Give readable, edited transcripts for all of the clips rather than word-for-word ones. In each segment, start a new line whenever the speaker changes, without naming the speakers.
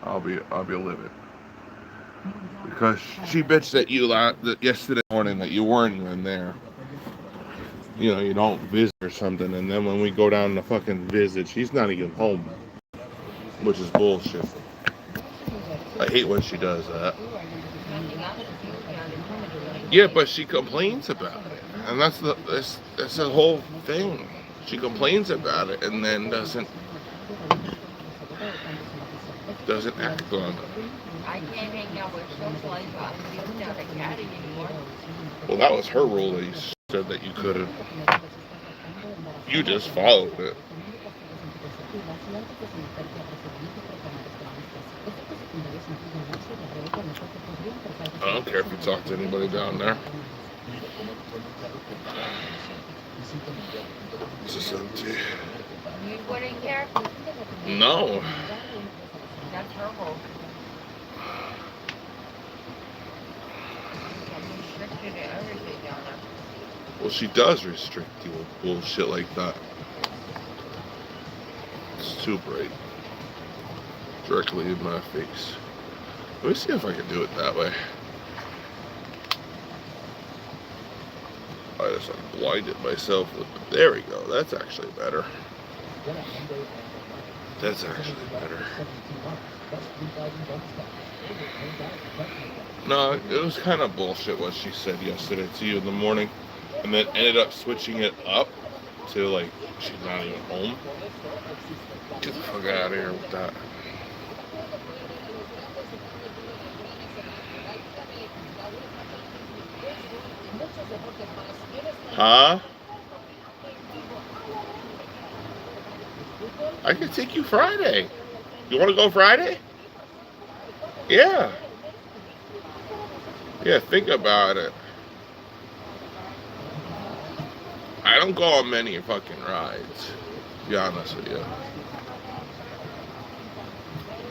I'll be livid because she bitched at you yesterday morning that you weren't even there. You know, you don't visit or something, and then when we go down to fucking visit, she's not even home, which is bullshit. I hate when she does that. Yeah, but she complains about it, and that's the whole thing. She complains about it and then doesn't act on it. I can't hang out with socialites while I'm using out a cat anymore. Well, that was her rule that you said that you couldn't. You just followed it. I don't care if you talk to anybody down there. It's just empty. You wouldn't care? No. That's her rule. I'm restricted to everything down there. Well, she does restrict you with bullshit like that. It's too bright. Directly in my face. Let me see if I can do it that way. I just blinded myself with it. There we go. That's actually better. That's actually better. No, it was kind of bullshit what she said yesterday to you in the morning. And then ended up switching it up to like she's not even home. Get the fuck out of here with that. Huh? I can take you Friday. You want to go Friday? Yeah. Yeah, think about it. I don't go on many fucking rides, to be honest with you.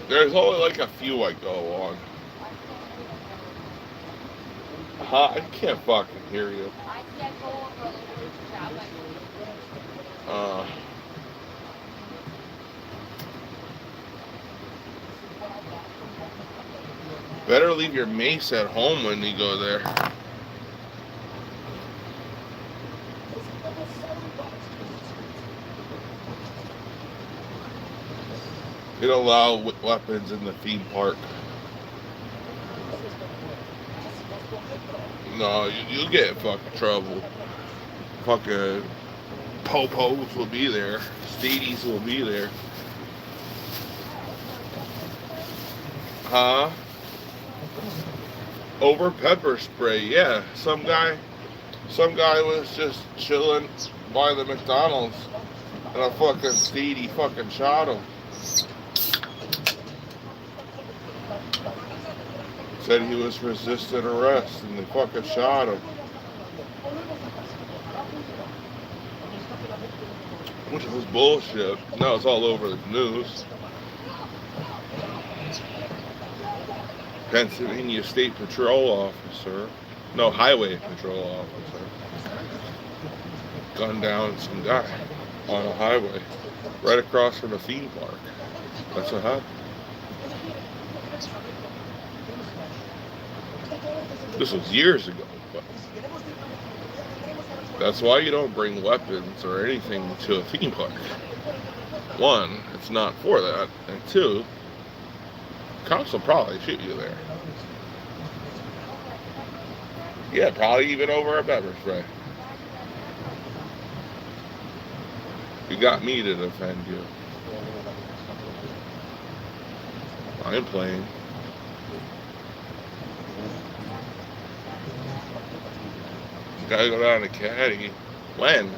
There's only like a few I go on. Huh? I can't fucking hear you. Uh, better leave your mace at home when you go there. They don't allow weapons in the theme park. No, you'll get in fucking trouble. Fucking po-pos will be there. Stadies will be there. Huh? Over pepper spray, yeah. Some guy was just chilling by the McDonald's and a fucking steedy fucking shot him. Said he was resisting arrest and they fucking shot him. Which was bullshit. Now it's all over the news. Pennsylvania State Patrol officer, no, Highway Patrol officer, gunned down some guy on a highway right across from a theme park. That's what happened. This was years ago, but that's why you don't bring weapons or anything to a theme park. One, it's not for that, and two, cops will probably shoot you there. Yeah, probably even over a pepper spray. You got me to defend you. I ain't playing. Gotta go down to Caddy. When?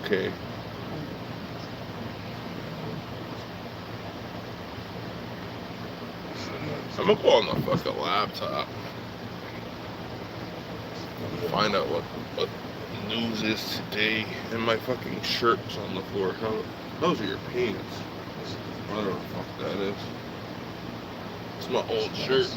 Okay. I'm gonna go on the fucking laptop. Find out what news is today. And my fucking shirt's on the floor. Those are your pants. Whatever the fuck that is. It's my old shirt.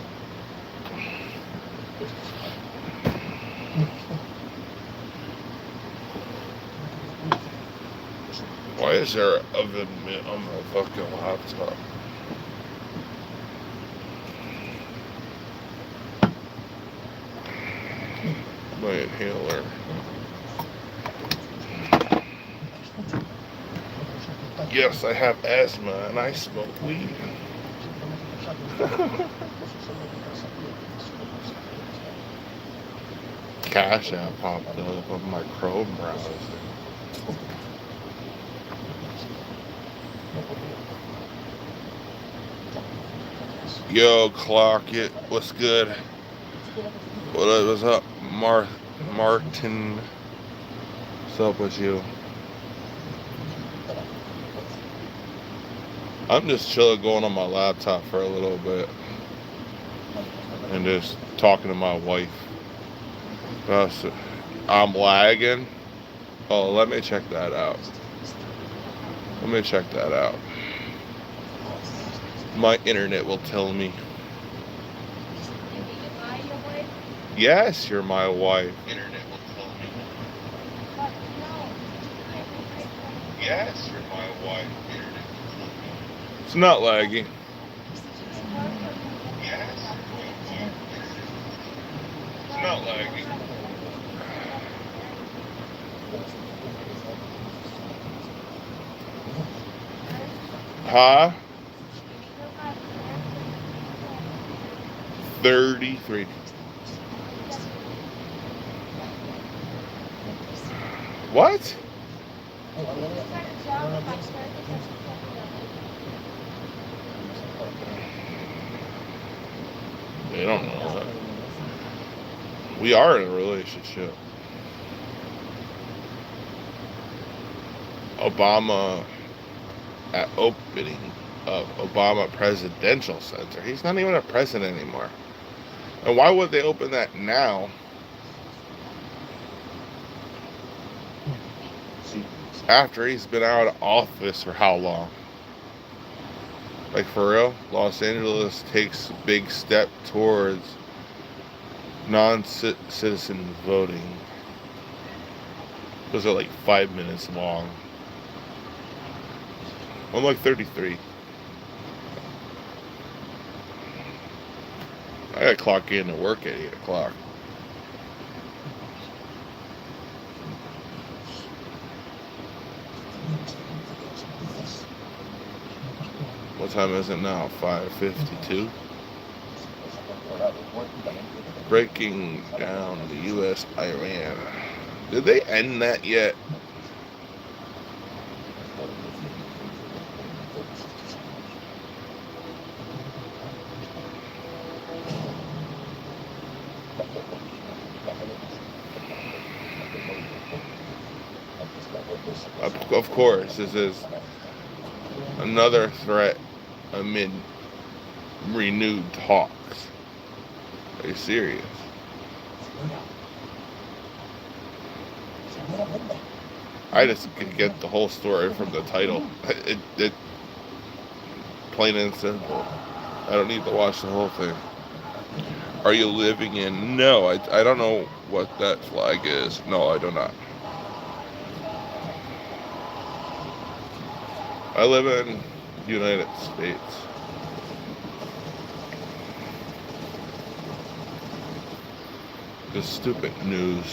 Why is there an oven mitt on my fucking laptop? My inhaler. Yes, I have asthma and I smoke weed. Cash App popped up on my Chrome browser. Yo, clock it. What's good? What's up, Martin? What's up with you? I'm just chilling, going on my laptop for a little bit, and just talking to my wife. I'm lagging. Oh, let me check that out. My internet will tell me. Yes, you're my wife. Internet will tell me. Yes, you're my wife. Internet will tell me. It's not lagging. Yes, it's not lagging. Huh? 33. What? They don't know that. We are in a relationship. Obama at opening of Obama Presidential Center. He's not even a president anymore. And why would they open that now? After he's been out of office for how long? Like, for real? Los Angeles takes a big step towards non-citizen voting. Those are like 5 minutes long. I'm like 33. I gotta clock in to work at 8 o'clock. What time is it now? 5:52. Breaking down the U.S.-Iran. Did they end that yet? Of course, this is another threat amid renewed talks. Are you serious? I just can get the whole story from the title. It plain and simple. I don't need to watch the whole thing. Are you living in? No, I don't know what that flag is. No, I do not. I live in the United States. This stupid news.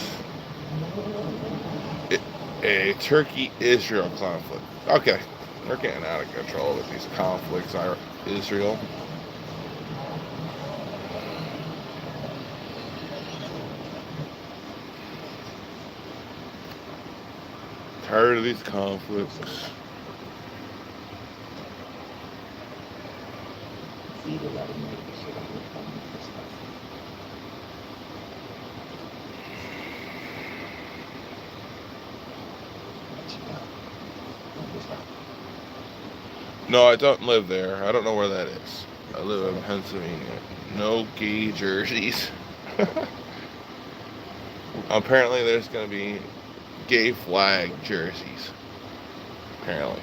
A Turkey-Israel conflict. Okay, they're getting out of control with these conflicts. Israel. Tired of these conflicts. No, I don't live there. I don't know where that is. I live in Pennsylvania. No gay jerseys. Apparently there's going to be gay flag jerseys. Apparently.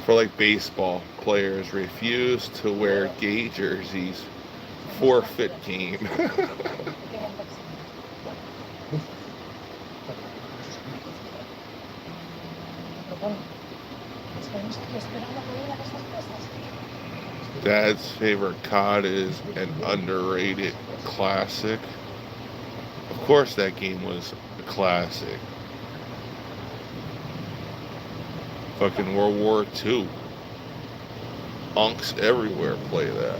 For like baseball, players refuse to wear gay jerseys. Forfeit game. Dad's favorite COD is an underrated classic. Of course, that game was a classic. Fucking World War II. Unks everywhere play that.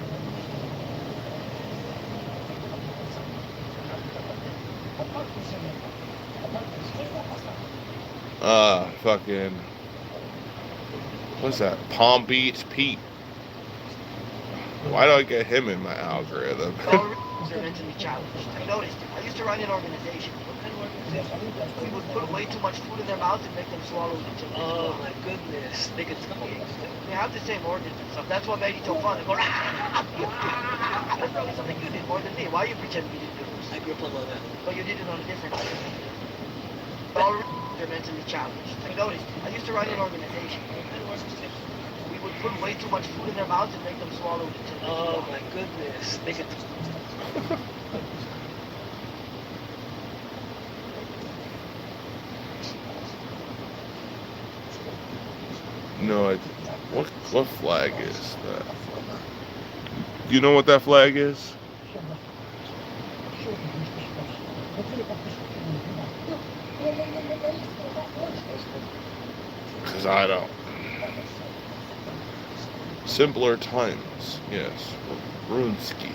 Fucking, what's that? Palm Beach Pete. Why do I get him in my algorithm?
They're mentally challenged. I noticed. I used to run an organization. We would put way too much food in their mouths and make them swallow it.
Oh my goodness. They could
They have the same organs and stuff. That's what made it so fun. They go, that's probably something you did more than me. Why are you pretending you didn't do this?
I grew up below that.
But you did it on a different level. All they're mentally challenged. I noticed. I used to run an organization. We would put way too much food in their mouths and make them swallow it.
Oh my goodness. They could
No, what flag is that? You know what that flag is? Because I don't. Simpler Times, yes. RuneScape.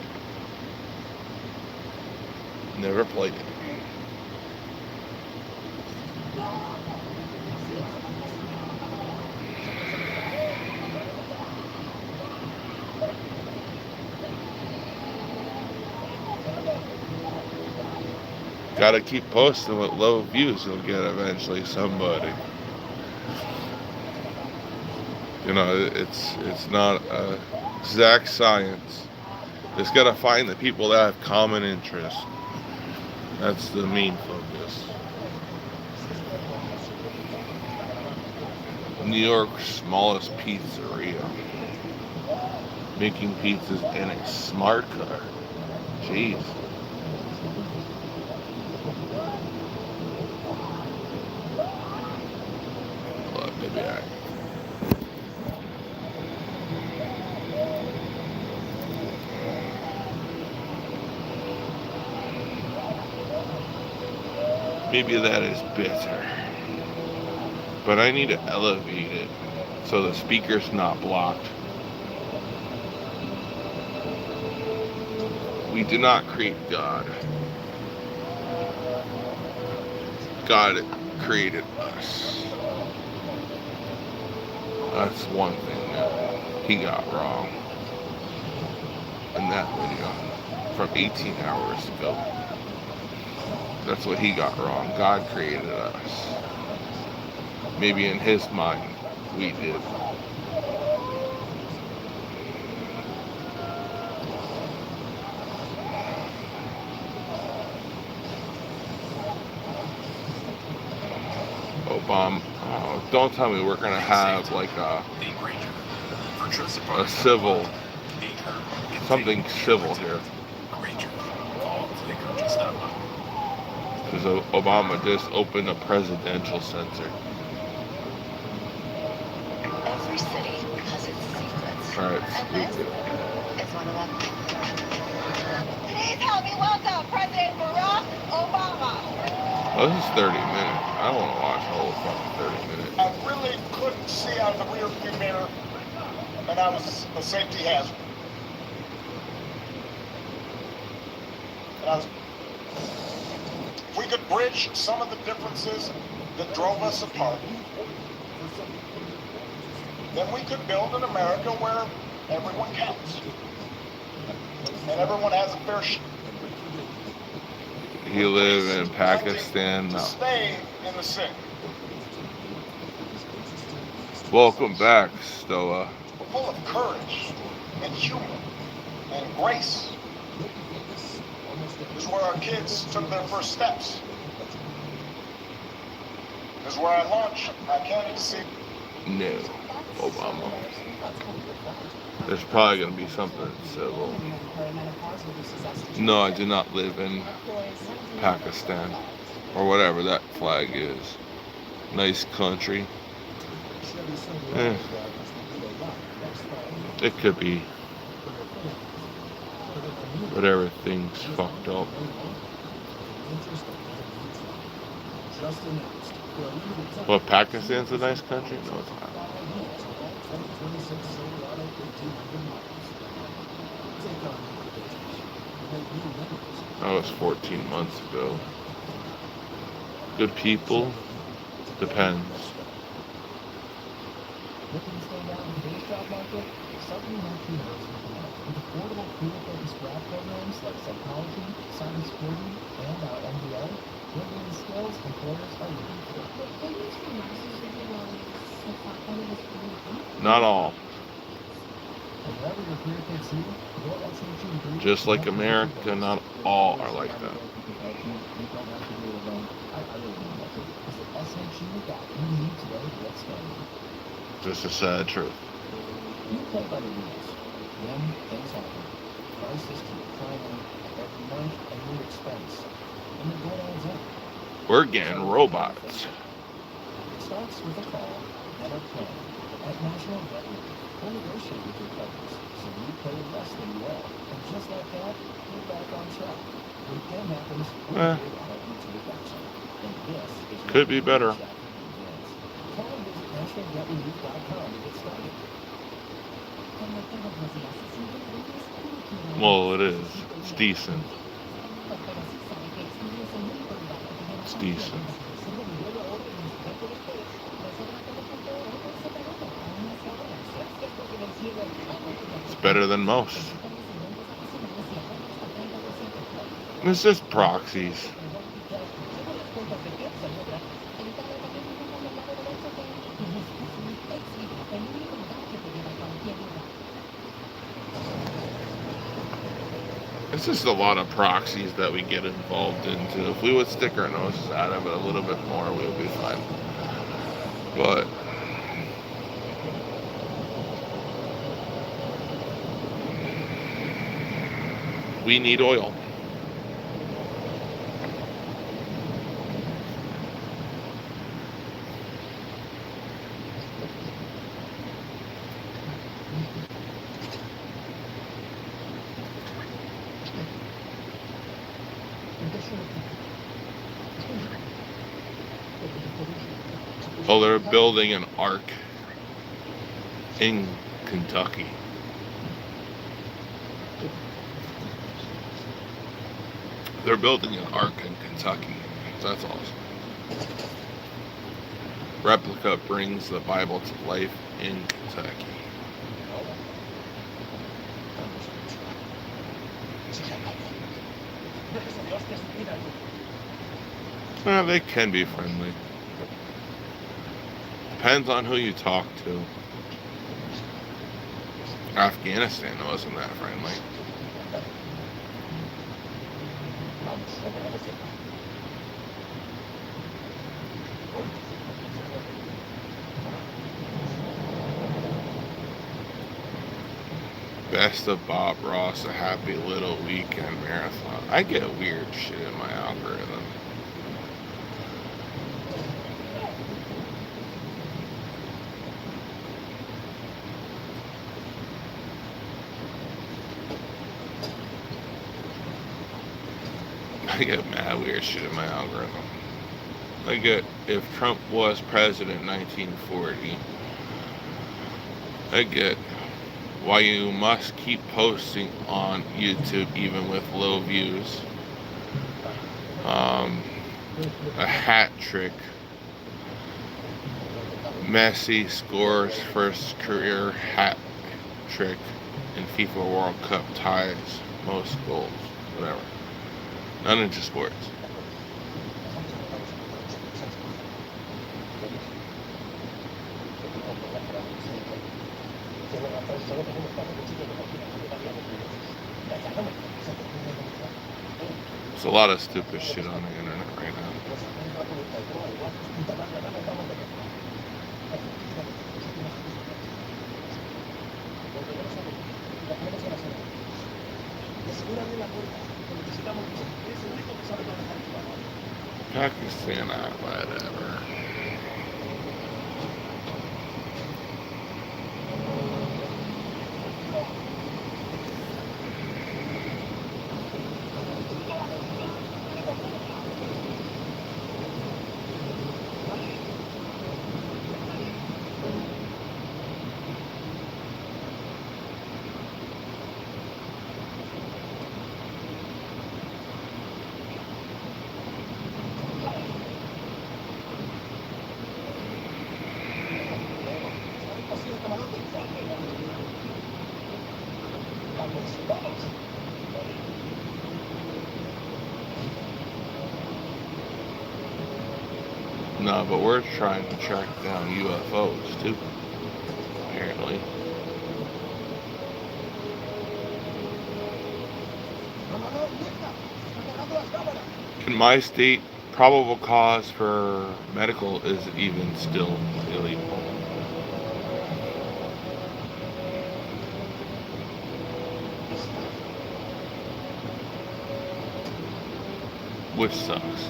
Never played it. Gotta keep posting with low views, you'll get eventually somebody. You know, it's not a exact science. Just gotta find the people that have common interests. That's the main focus. New York's smallest pizzeria. Making pizzas in a smart car. Jeez. Look, maybe maybe that is bitter. But I need to elevate it so the speaker's not blocked. We did not create God. God created us. That's one thing that he got wrong in that video from 18 hours ago. That's what he got wrong. God created us. Maybe in his mind, we did. Obama, oh, don't tell me we're gonna have like a civil, something civil here. Because Obama just opened a presidential center.
Every city has its secrets.
Alright,
And this
stupid.
is one of them. Please help me welcome President Barack Obama.
Oh, this is 30 minutes. I don't want to watch the whole fucking 30 minutes.
I really couldn't see out of the rear view mirror, and I was a safety hazard. And if we could bridge some of the differences that drove us apart, then we could build an America where everyone counts. And everyone has a fair share.
You live in Pakistan
To
now.
stay in the city.
Welcome back, Stoa.
We're full of courage and humor and grace. This is where our kids took their first steps. This is where I launched my candidacy.
No, Obama. There's probably going to be something civil. No, I do not live in Pakistan, or whatever that flag is. Nice country. Eh, it could be. But everything's fucked up. Well, Pakistan's a nice country? No, it's not. That was 14 months ago. Good people? Depends.
Looking to stay down in today's job market? Something marquee knows you can. With affordable career-focused grad programs like psychology, cybersecurity, and our MBA, you're gaining skills employers are looking for.
Not all.
And wherever your career takes you, your SHU degree...
Just like America, not all are like that.
You don't have to do it alone. I really mean that. Because the SHU got you need today to get started.
Just a sad truth.
You play by the rules. Then things happen. Prices keep climbing. Every month, a new expense. And the bill adds up.
We're getting robots.
It starts with a call and a plan. At National Vet Relief, we'll negotiate with your coverage so you pay less than you owe. And just like that, you're back on track. When pain happens, we're here to help you to get back on. And this is
Could be better.
Call and visit nationalvetrelief.com to get started.
Well, it is. It's decent. It's decent. It's better than most. It's just proxies. It's just a lot of proxies that we get involved into. If we would stick our noses out of it a little bit more, we would be fine. But we need oil. Oh, they're building an ark in Kentucky. They're building an ark in Kentucky. That's awesome. Replica brings the Bible to life in Kentucky. They can be friendly. Depends on who you talk to. Afghanistan wasn't that friendly. Best of Bob Ross, a happy little weekend marathon. I get weird shit in my algorithm. I get mad weird shit in my algorithm. I get, if Trump was president in 1940, I get why you must keep posting on YouTube even with low views. A hat trick. Messi scores first career hat trick in FIFA World Cup, ties most goals. Whatever. Not into sports. There's a lot of stupid shit on the internet right now. Pakistan, whatever. No, but we're trying to track down UFOs too, apparently. In my state, probable cause for medical is even still illegal. Which sucks.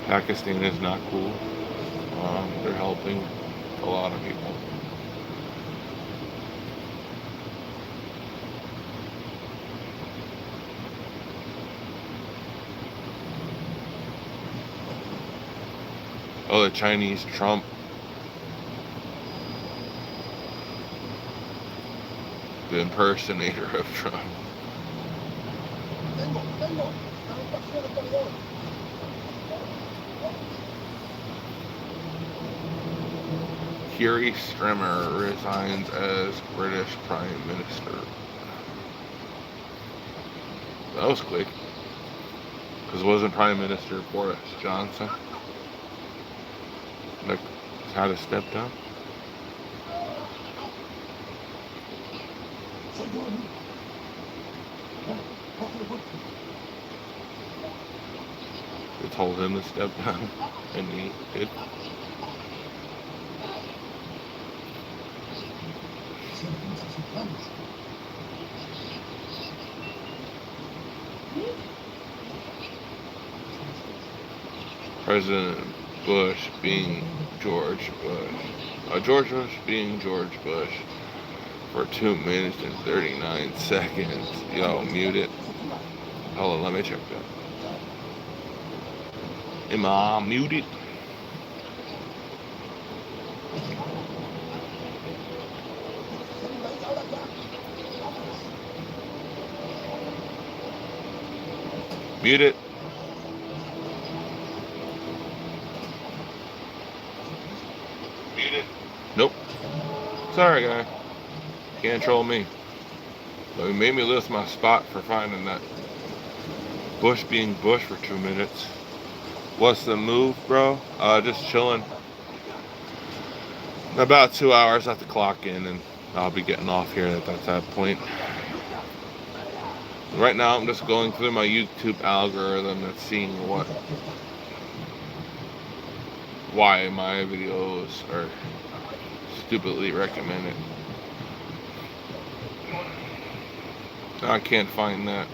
Pakistan is not cool. They're helping a lot of people. Oh, the Chinese Trump. The impersonator of Trump. Keir Starmer resigns as British Prime Minister. That was quick. Because it wasn't Prime Minister Boris Johnson. Like, had to step down. They told him to step down, and he did. President Bush being George Bush. George Bush being George Bush for 2 minutes and 39 seconds. Yo, mute it. Hold on, let me check that. Am I muted? Mute it. Mute it. Nope. Sorry, guy. Can't troll me. But it made me lose my spot for finding that Bush being Bush for 2 minutes. What's the move, bro? Just chilling. In about 2 hours, I have to clock in, and I'll be getting off here at that point. Right now, I'm just going through my YouTube algorithm and seeing why my videos are stupidly recommended. I can't find that.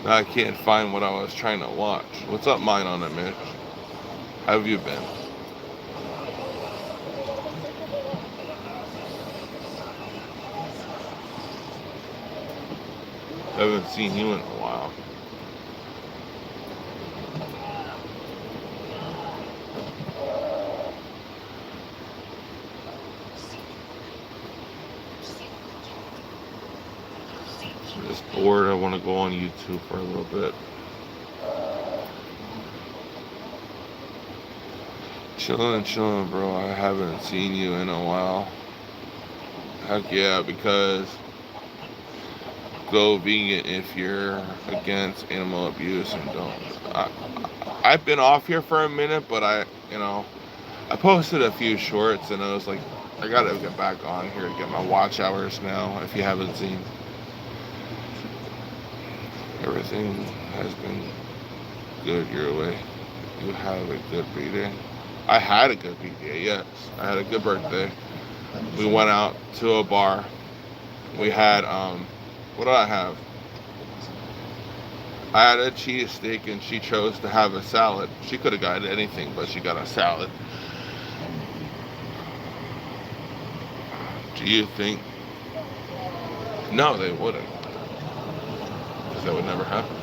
I can't find what I was trying to watch. What's up, mine on it, Mitch? How have you been? I haven't seen you in a while. I'm just bored. I want to go on YouTube for a little bit. Chillin', bro. I haven't seen you in a while. Heck yeah, because go vegan if you're against animal abuse and don't. I've been off here for a minute, but I posted a few shorts and I was like, I gotta get back on here to get my watch hours now. If you haven't seen, everything has been good your way. You have a good B-Day. I had a good B-Day, yes. I had a good birthday. We went out to a bar. We had what did I have? I had a cheesesteak and she chose to have a salad. She could have gotten anything, but she got a salad. Do you think? No, they wouldn't. Because that would never happen.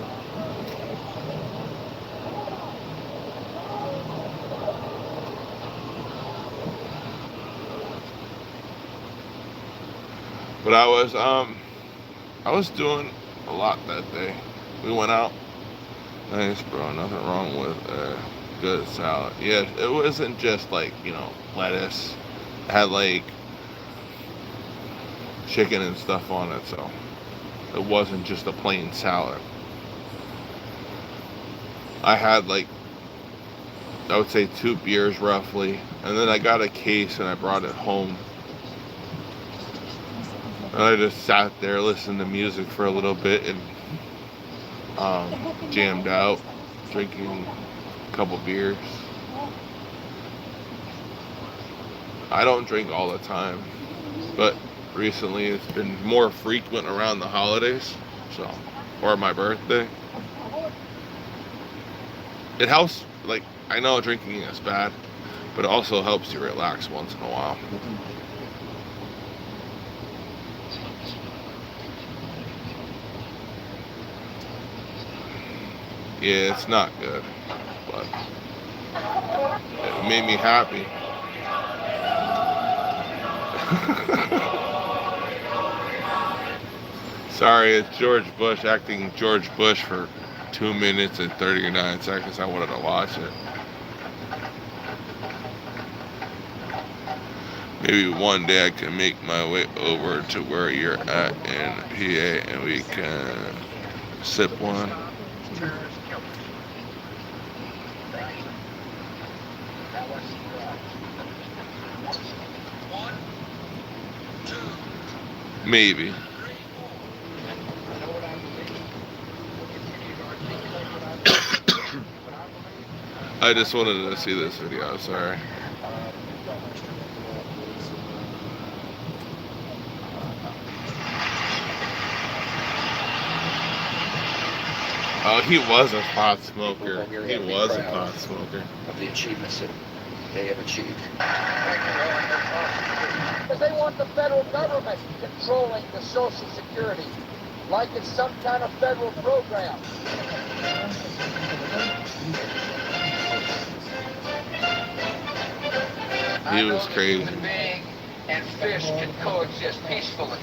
But I was I was doing a lot that day. We went out. Nice, bro. Nothing wrong with a good salad. Yeah, it wasn't just like, lettuce. It had like chicken and stuff on it, so it wasn't just a plain salad. I had like, I would say 2 beers roughly, and then I got a case and I brought it home. And I just sat there, listened to music for a little bit, and jammed out, drinking a couple beers. I don't drink all the time, but recently it's been more frequent around the holidays, so, or my birthday. It helps, like, I know drinking is bad, but it also helps you relax once in a while. Yeah, it's not good, but it made me happy. Sorry, it's George Bush acting George Bush for 2 minutes and 39 seconds. I wanted to watch it. Maybe one day I can make my way over to where you're at in PA and we can sip one. Maybe. I just wanted to see this video, sorry. Oh, he was a pot smoker. He was a pot smoker.
Of the achievements that they have achieved.
Because they want the federal government controlling the Social Security, like it's some kind of federal program.
He was crazy.
Human being and fish can coexist peacefully.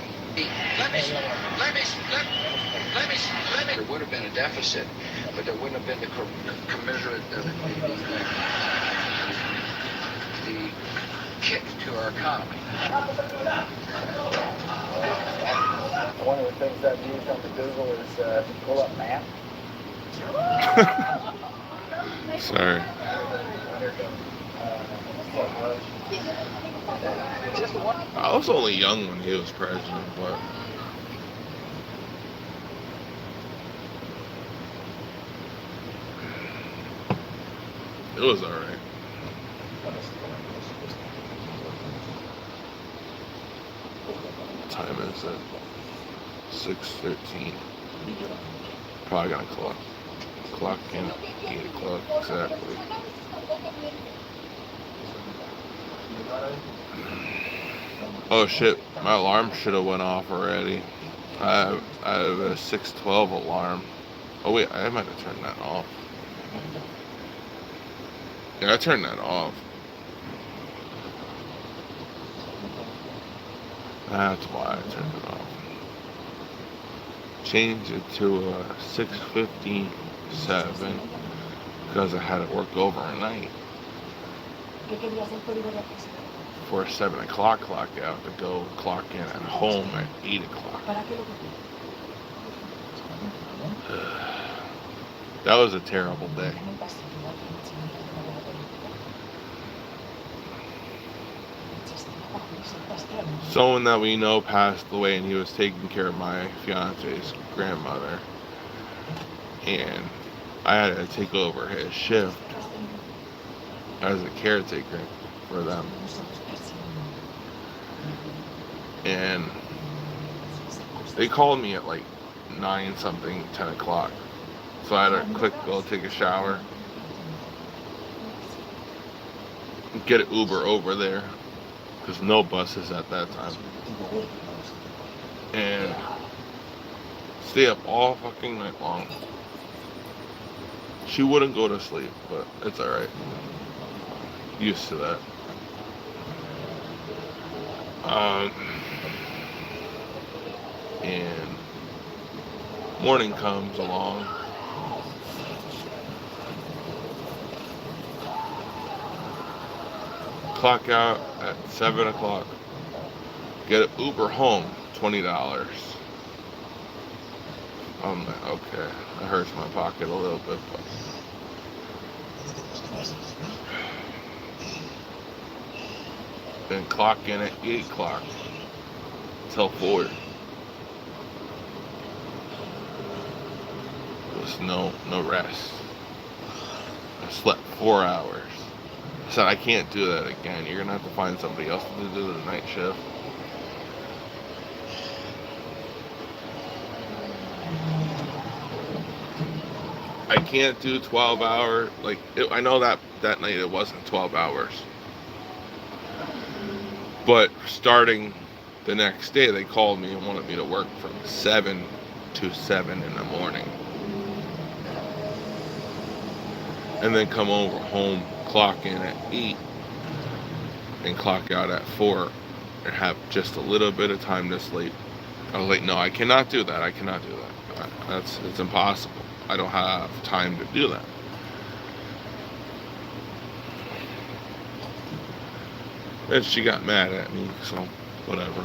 There would have been a deficit, but there wouldn't have been the commensurate, the kick to our economy.
One of the things I've used on the Google is pull up map.
Sorry. I was only young when he was president, but it was alright. What time is it? 6:13. Probably gonna clock in at 8 o'clock exactly. Oh shit, my alarm should have went off already. I have a 6:12 alarm. Oh wait, I might have turned that off. Yeah, I turned that off. That's why I turned it off. Change it to a 6:57 because I had to work overnight. For a 7 o'clock clock out to go clock in at home at 8 o'clock. That was a terrible day. Someone that we know passed away, and he was taking care of my fiance's grandmother, and I had to take over his shift as a caretaker for them. And they called me at like 9 something, 10 o'clock. So I had to quick go take a shower, get an Uber over there, because no buses at that time, and stay up all fucking night long. She wouldn't go to sleep, but it's alright. Used to that. And Morning comes along. Clock out at 7 o'clock. Get an Uber home, $20. I'm like, okay, that hurts my pocket a little bit, but then clock in at 8 o'clock till 4. There's no rest. I slept 4 hours. I said, I can't do that again. You're gonna have to find somebody else to do the night shift. I can't do 12 hours. Like, I know that night it wasn't 12 hours. But starting the next day, they called me and wanted me to work from 7 to 7 in the morning. And then come over home, clock in at 8, and clock out at 4, and have just a little bit of time to sleep. I was like, no, I cannot do that. I cannot do that. It's impossible. I don't have time to do that. And she got mad at me, so whatever.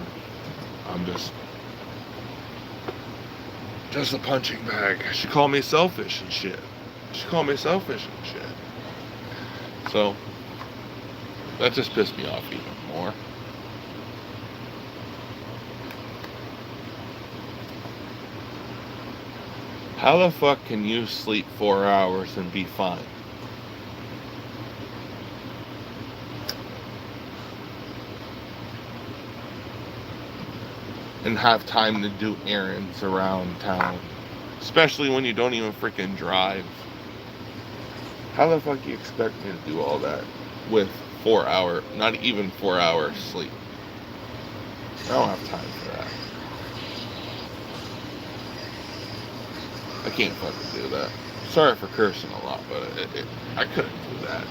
I'm just a punching bag. She called me selfish and shit. So that just pissed me off even more. How the fuck can you sleep 4 hours and be fine? And have time to do errands around town. Especially when you don't even freaking drive. How the fuck do you expect me to do all that with 4 hour, not even 4 hours sleep? I don't have time for that. I can't fucking do that. Sorry for cursing a lot, but I couldn't do that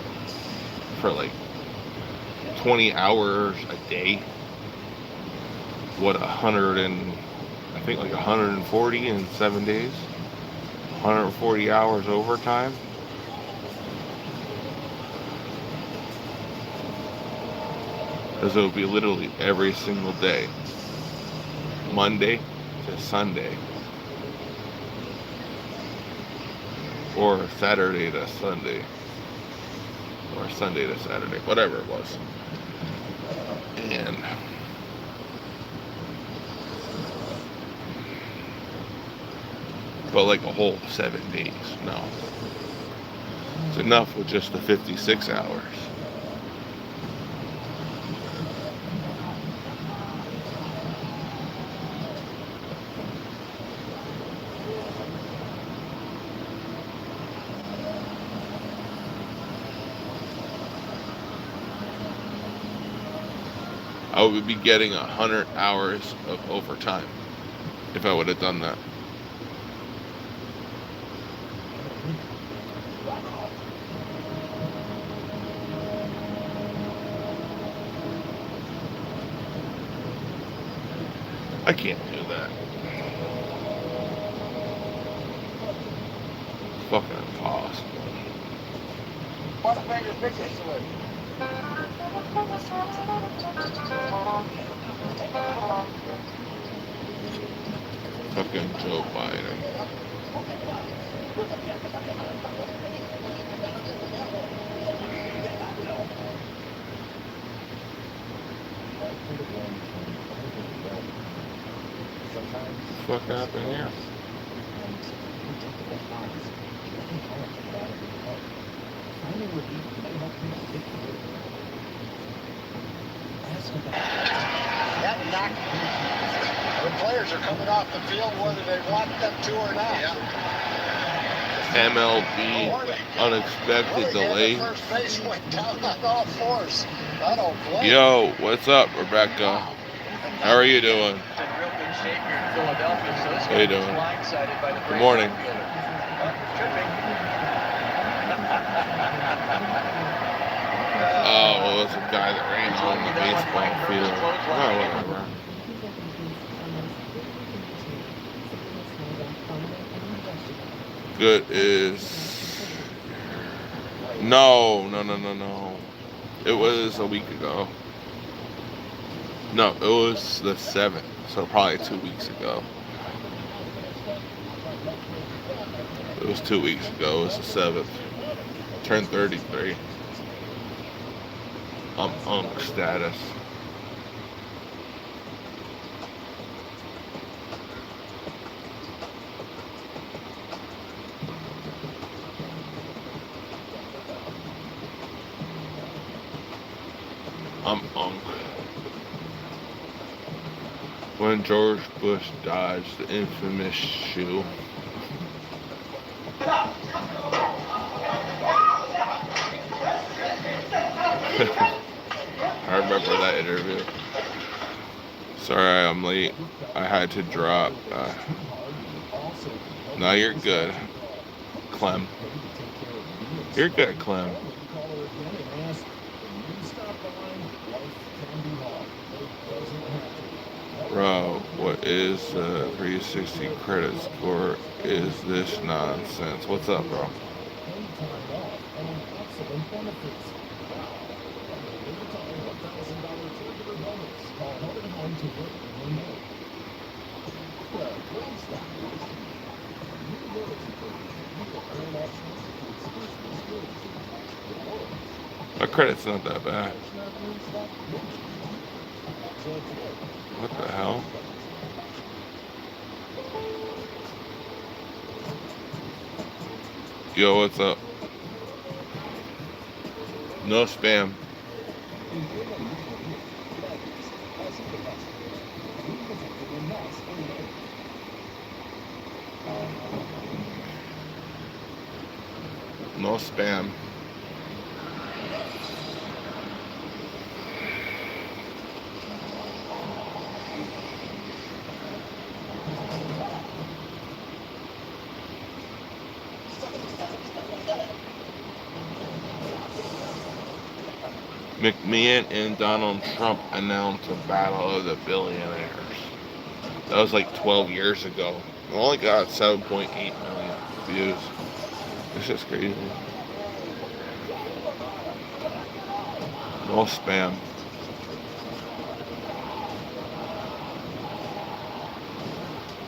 for like 20 hours a day. What, 140 in 7 days? 140 hours overtime? Because it would be literally every single day. Monday to Sunday. Or Saturday to Sunday. Or Sunday to Saturday. Whatever it was. And but like a whole 7 days. No. It's enough with just the 56 hours. I would be getting 100 hours of overtime if I would have done that. I can't do that. It's fucking impossible.
Butterfinger picture salute.
Fucking Joe Biden. What the fuck happened here?
The players are coming off the field whether they want them to or not.
MLB unexpected delay.
First base went down on all fours. I don't blame.
Yo, what's up, Rebecca? How are you doing?
In real good shape here in Philadelphia, so this
How you
guy was
doing?
blindsided by the
Good morning. Oh, well, it's a guy that ran on the baseball field. Oh, whatever. good is no. It was a week ago. No, it was the 7th, so probably 2 weeks ago. It was 2 weeks ago. It was the 7th. Turned 33. I'm unk status. I'm unk. When George Bush dodged the infamous shoe. I remember that interview. Sorry I'm late. I had to drop. No, you're good, Clem. You're good, Clem. Bro, what is 360 credit score? Is this nonsense? What's up, bro? My credit's not that bad. What the hell? Yo, what's up? No spam. No spam. McMahon and Donald Trump announced a battle of the billionaires. That was like 12 years ago. It only got 7.8 million views. It's just crazy. No spam.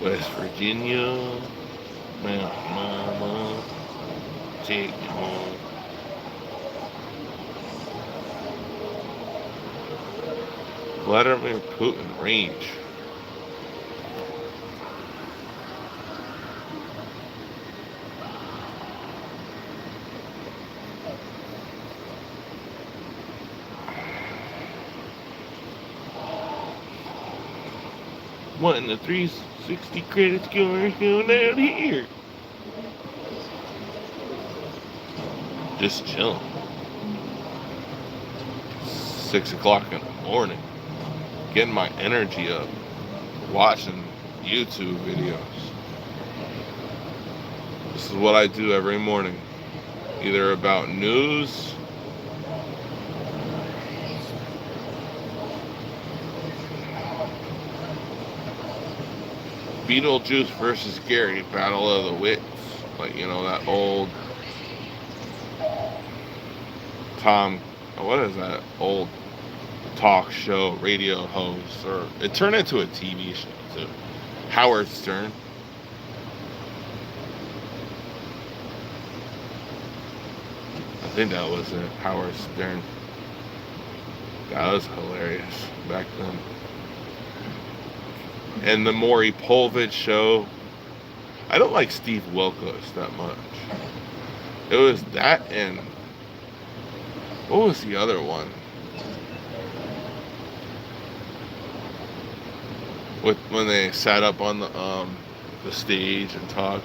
West Virginia, Mount Mama, take me home. Vladimir Putin range. What in the 360 credit score going down here? Just chilling. 6 o'clock in the morning. Getting my energy up. Watching YouTube videos. This is what I do every morning. Either about news, Beetlejuice versus Gary, Battle of the Wits. Like, you know, that old what is that old talk show, radio host, or it turned into a TV show too. Howard Stern. I think that was it. Howard Stern. That was hilarious back then. And the Maury Povich show. I don't like Steve Wilkos that much. It was that and what was the other one? When they sat up on the stage and talked.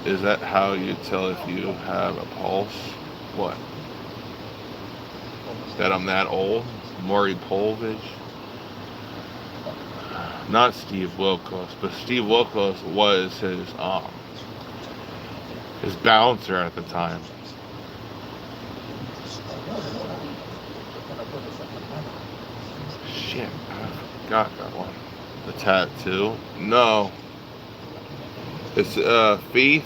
Is that how you tell if you have a pulse? What? That I'm that old? Maury Povich? Not Steve Wilkos, but Steve Wilkos was his bouncer at the time. Shit, I forgot that one. The tattoo? No. It's faith,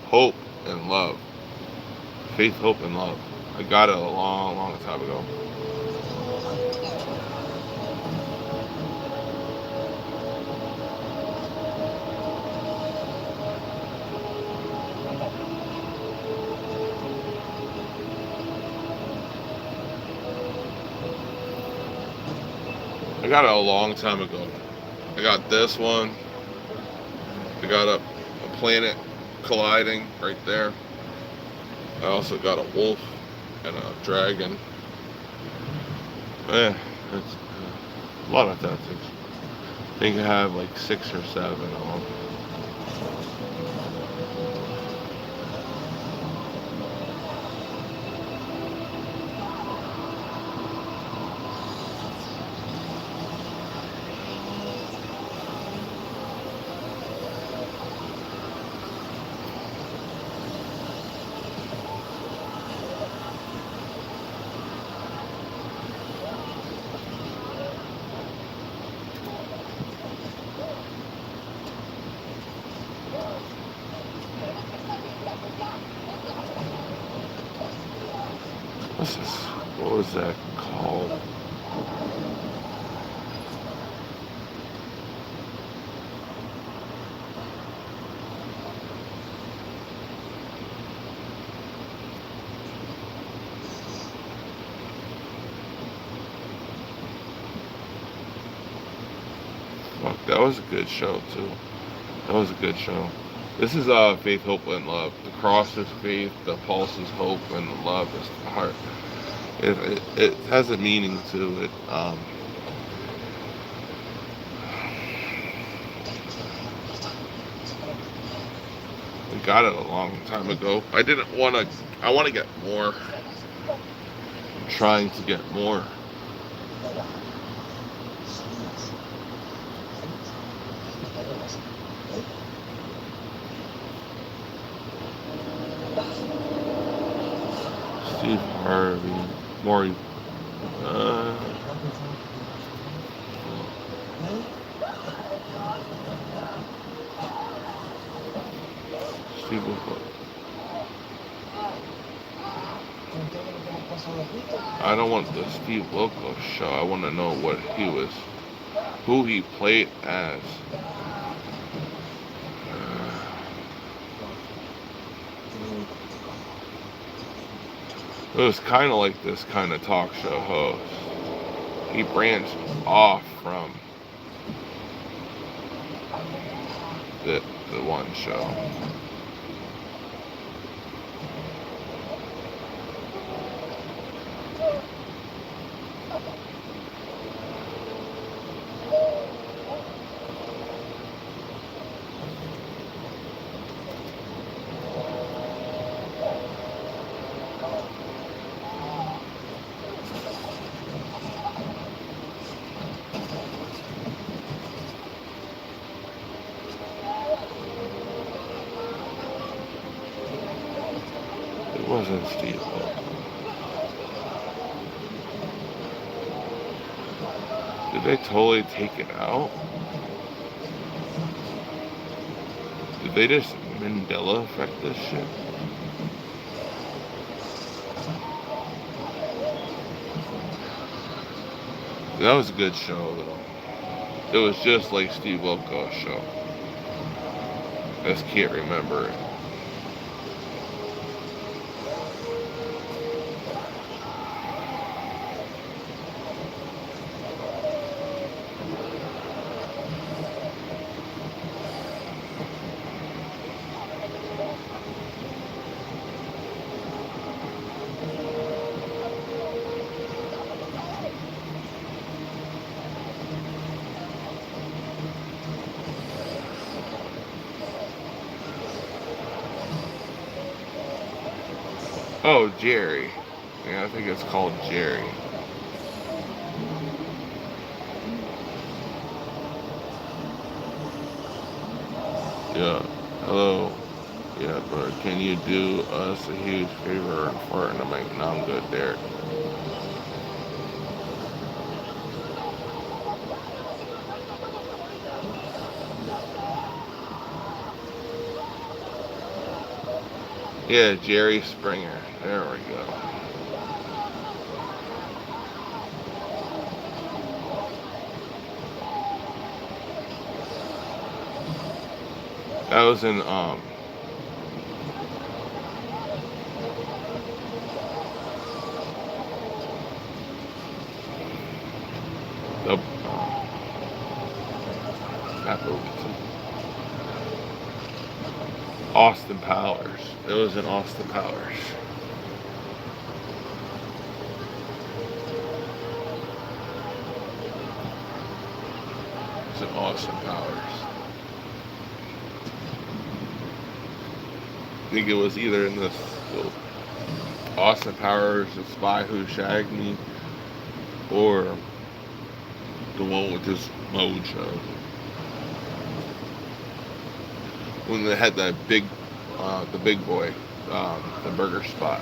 hope, and love. Faith, hope, and love. I got it a long, long time ago. I got it a long time ago. I got this one. I got a planet colliding right there. I also got a wolf and a dragon. It's a lot of tattoos. I think I have like 6 or 7 of them. What was that called? Fuck, that was a good show too. That was a good show. This is faith, hope, and love. The cross is faith, the pulse is hope, and the love is the heart. It has a meaning to it. We got it a long time ago. I didn't want to. I want to get more. I'm trying to get more. Steve Harvey, Maury. Steve. I don't want the Steve Wilkos show. I want to know what he was, who he played as. It was kind of like this kind of talk show host. He branched off from the one show. It wasn't Steve. Did they totally take it out? Did they just Mandela effect this shit? That was a good show, though. It was just like Steve Wilkos' show. I just can't remember it. Oh, Jerry. Yeah, I think it's called Jerry. Yeah. Hello. Yeah, but can you do us a huge favor and fart in the mic? No, I'm good, Derek. Yeah, Jerry Springer. There we go. That was in the not Movington. Austin Powers. It was in Austin Powers. It's in Austin Powers. I think it was either in this Austin Powers, The Spy Who Shagged Me, or the one with this mojo. When they had that the big boy, the burger spot.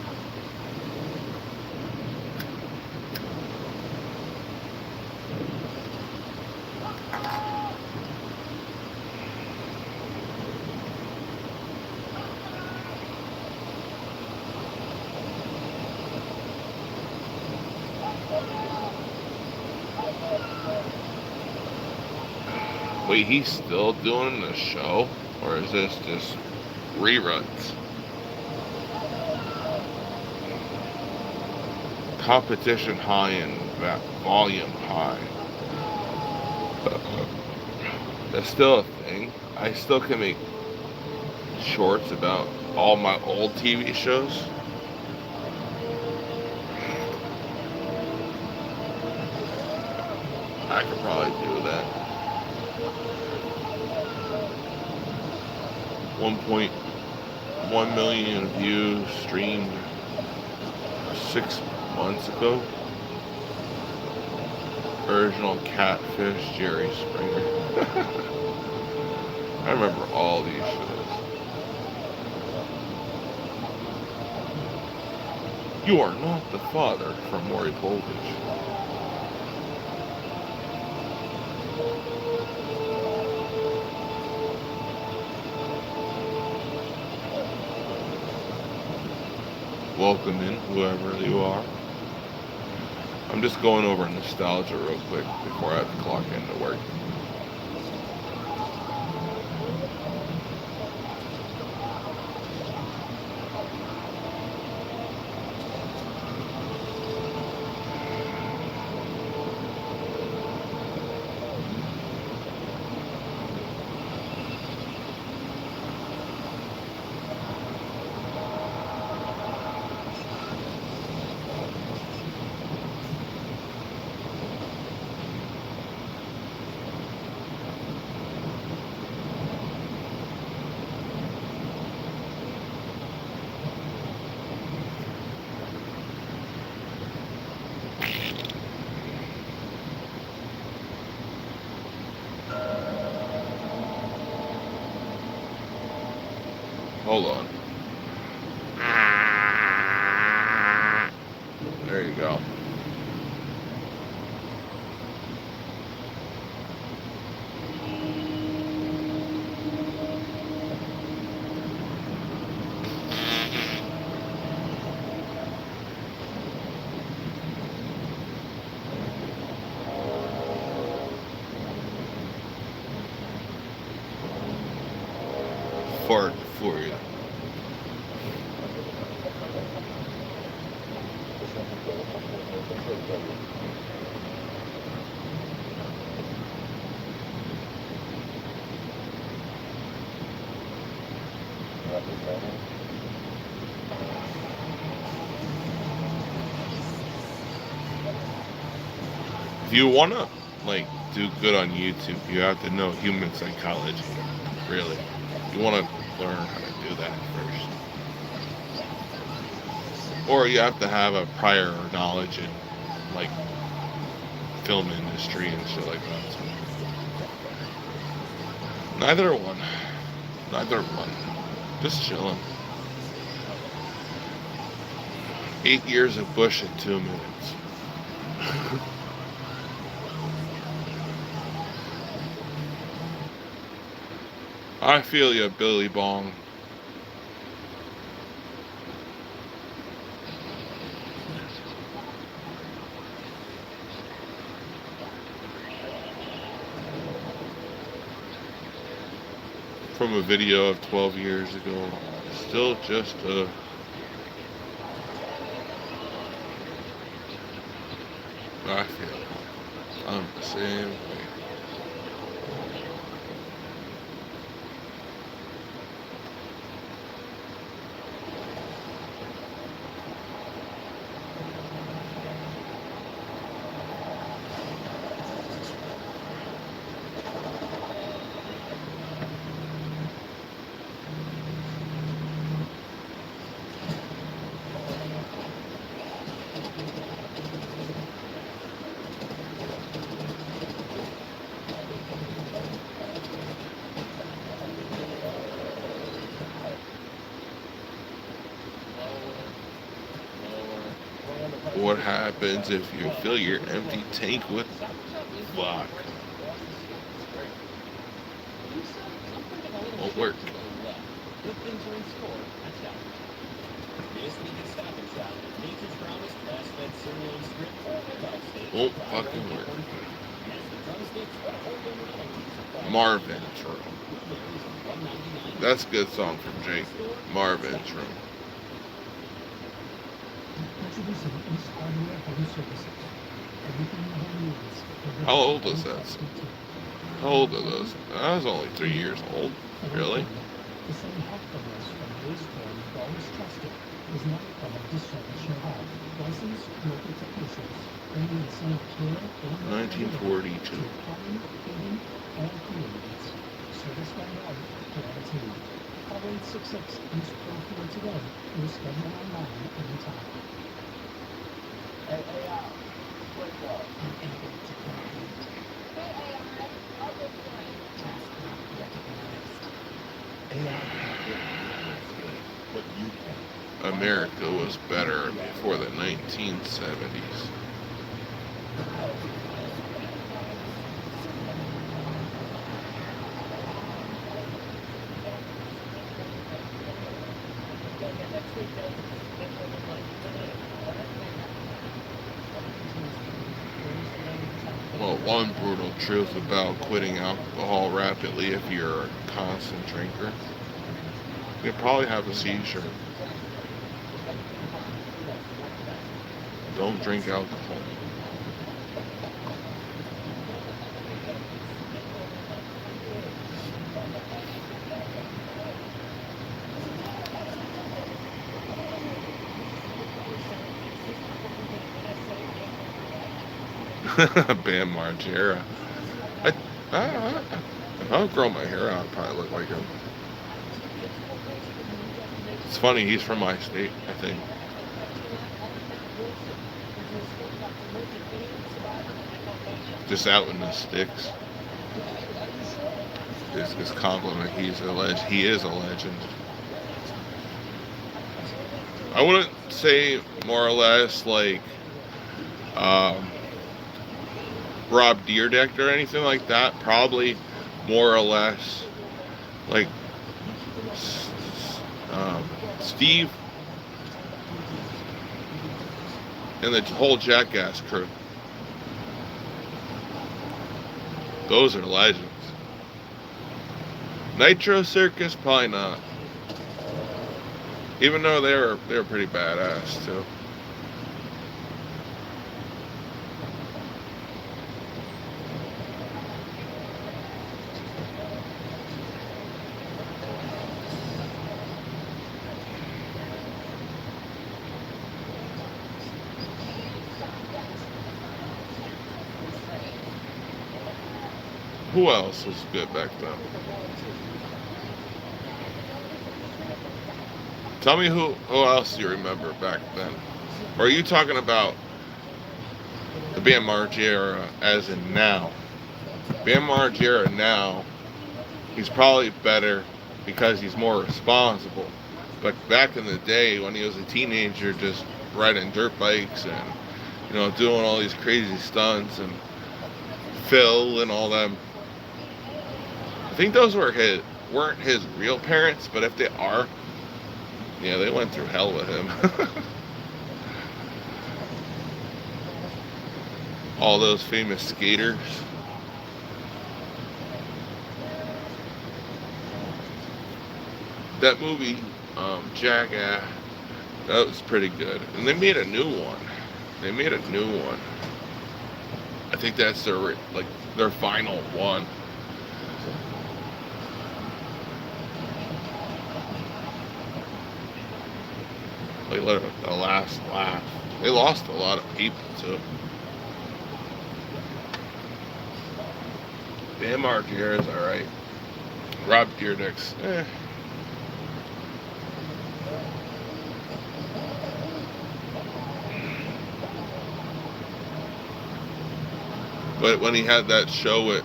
Wait, he's still doing the show? Or is this just reruns? Competition high and volume high. That's still a thing. I still can make shorts about all my old TV shows. I could probably do that. 1.1 million views streamed 6 months ago. Original Catfish, Jerry Springer. I remember all these shows. You are not the father from Maury Povich. Welcome in, whoever you are. I'm just going over nostalgia real quick before I have to clock into work. Hold on. There you go. Fart for you. If you want to like do good on YouTube, you have to know human psychology. Really, you want to learn how to do that first, or you have to have a prior knowledge in like film industry and shit like that. So, neither one. Neither one. Just chilling. 8 years of Bush in 2 minutes. I feel ya, Billy Bong. from a video of 12 years ago. Still just I feel I'm the same way. What happens if you fill your empty tank with fuck? Won't work.
Good things are in store at Shoppers. This week at Stop and Shop, Nature's Promise grass-fed cereal and strip without steak.
Won't fucking work.
Yes, the drumsticks, but hold them with a
Marvin's Room. That's a good song from Jake. Marvin's Room. How old is that? How old are those? I was only 3 years old. Really?
The same helpfulness from this firm you've always trusted is now coming to service your home. Licensed local technicians bringing the same care and
1942.
to plumbing, heating, and cooling needs. Service by night, guaranteed. Call 866 East Pro today or schedule online anytime. Unable to complete. Task not recognized. AI can't really but you can.
America was better before the 1970s. Well, one brutal truth about quitting alcohol rapidly if you're a constant drinker, you probably have a seizure. Don't drink alcohol. Bam Margera. If I would grow my hair out, I'd probably look like him. It's funny, he's from my state, I think. Just out in the sticks. His compliment, he is a legend. I wouldn't say more or less like Rob Dyrdek or anything like that. Probably more or less like Steve and the whole Jackass crew. Those are legends. Nitro Circus, probably not. Even though they were pretty badass too. Who else was good back then? Tell me who else you remember back then. Or are you talking about the Bam Margera as in now? Bam Margera now, he's probably better because he's more responsible. But back in the day when he was a teenager, just riding dirt bikes and doing all these crazy stunts and Phil and all them. I think those weren't his real parents, but if they are, yeah, they went through hell with him. All those famous skaters. That movie, Jackass, that was pretty good. And they made a new one. They made a new one. I think that's their final one. Like the last laugh. They lost a lot of people too. Bam Margera's alright. Rob Dyrdek's, But when he had that show with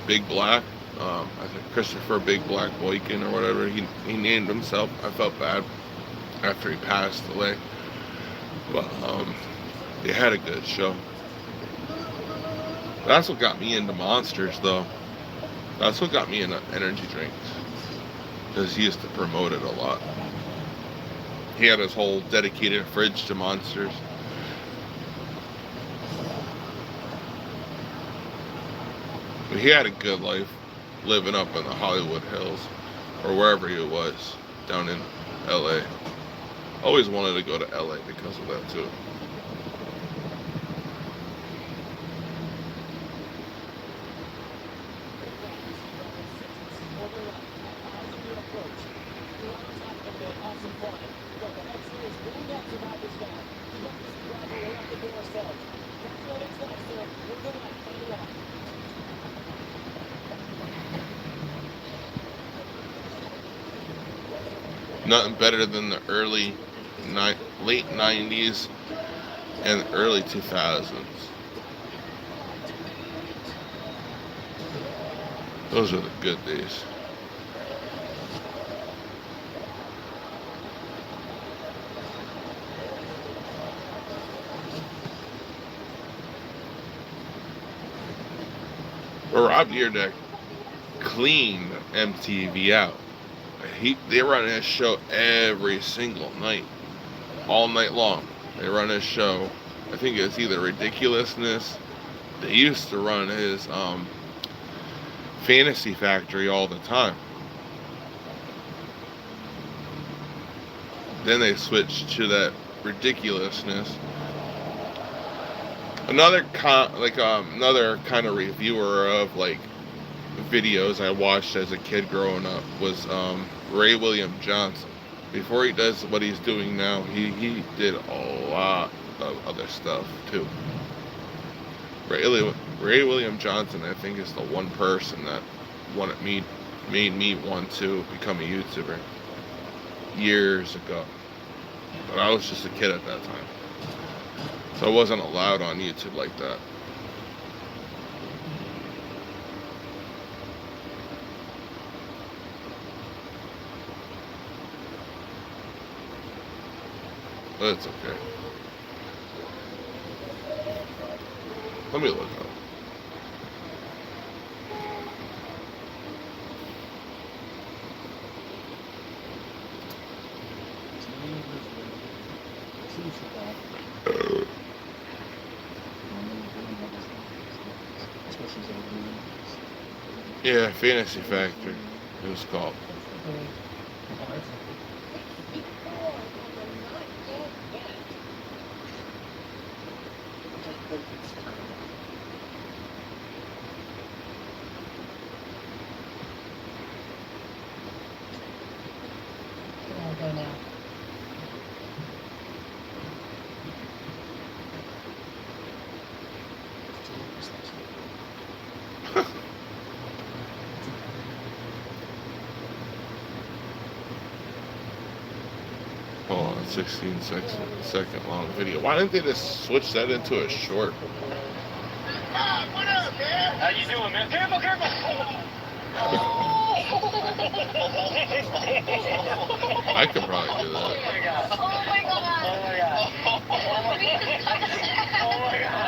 Big Black, I think Christopher Big Black Boykin or whatever he named himself, I felt bad after he passed away. But they had a good show. That's what got me into Monsters, though. That's what got me into energy drinks. Because he used to promote it a lot. He had his whole dedicated fridge to Monsters. But he had a good life living up in the Hollywood Hills or wherever he was down in LA. Always wanted to go to LA because of that too. Nothing better than the late 90s and early 2000s. Those are the good days. But Rob Dyrdek cleaned MTV out. They run his show every single night, all night long. They run his show. I think it's either Ridiculousness. They used to run his Fantasy Factory all the time. Then they switched to that Ridiculousness. Another kind of reviewer of like videos I watched as a kid growing up was Ray William Johnson. Before he does what he's doing now, he did a lot of other stuff too. Ray William Johnson, I think, is the one person that made me want to become a YouTuber years ago. But I was just a kid at that time, so I wasn't allowed on YouTube like that. But it's okay. Let me look up. Yeah, Fantasy Factory, it was called.
Go now.
Oh, 16-second long video. Why didn't they just switch that into a short?
What up, man?
How you doing, man? Careful, careful!
I could probably do that.
Oh my god.
Oh my god.
Oh my god. Oh my god.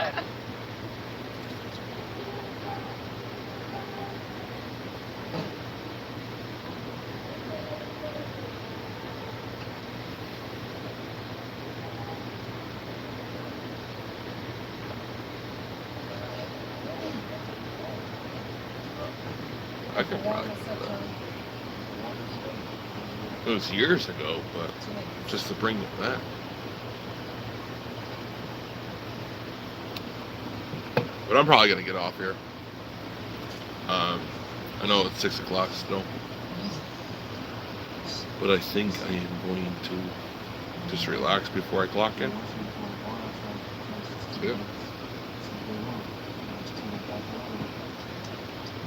I could probably do that. It was years ago, but just to bring it back. But I'm probably gonna get off here. I know it's 6 o'clock still, but I think I am going to just relax before I clock in. Yeah.